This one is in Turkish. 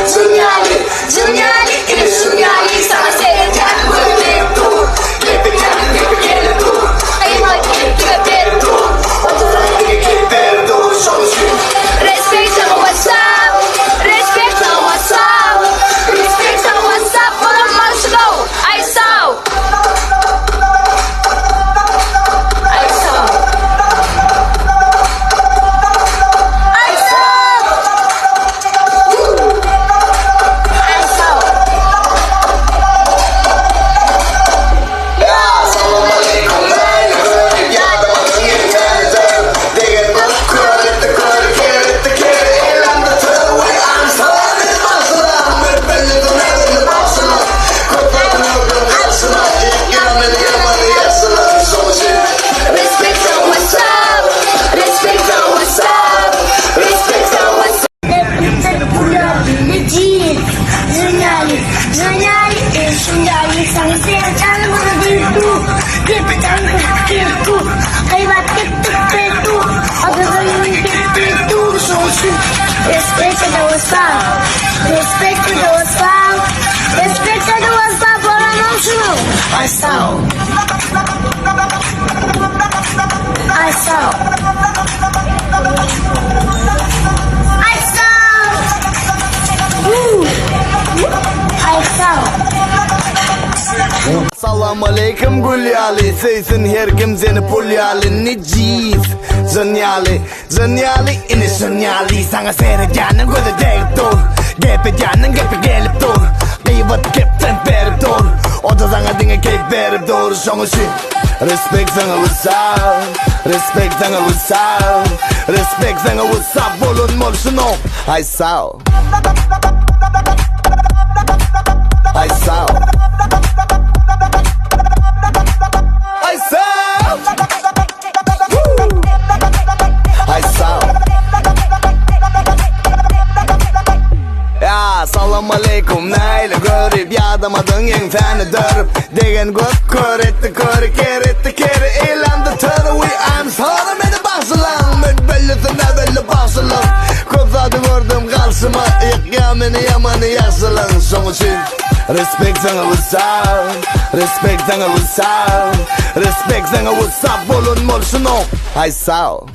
Zınyali, zınyali, ini zınyali. Sana seyredeceğim böyle dur. Gepe dur. Ayıma gepe dur. Oturan gepe dur. Respect on WhatsApp. Respect on WhatsApp. Respect on WhatsApp. For the months ago, I saw. Respect to the WhatsApp. Respect to the WhatsApp. Respect to the WhatsApp for emotional. I saw. I saw. I saw. Woo. I saw. Salam aleykum gulyali, seysin her kim seni pulyali. Niciz, zınyali, zınyali, ini zınyali. Sana seyredeceğinin gözü değip dur. Gepeceğinin gepi gelip dur. Kıyvat kepten verip dur. O da sana dine keyif verip dur. Şonu şey. Respect sana WhatsApp. Respect sana WhatsApp. Respect sana WhatsApp. Bulunmol şunu. I saw. I saw. I saw. Woo. I saw. Ya salam aleykum neyle görüp yadamadın yen seni dörüp degen gök kör etti kere eğlendi törü we I'm sorry beni basılan müdbellisin evvelli basılan kozadı gördüm karşıma yıkıyamını yamanı yazılan son için respect sana WhatsApp respect sana WhatsApp respect sana WhatsApp bulunmol şunu I saw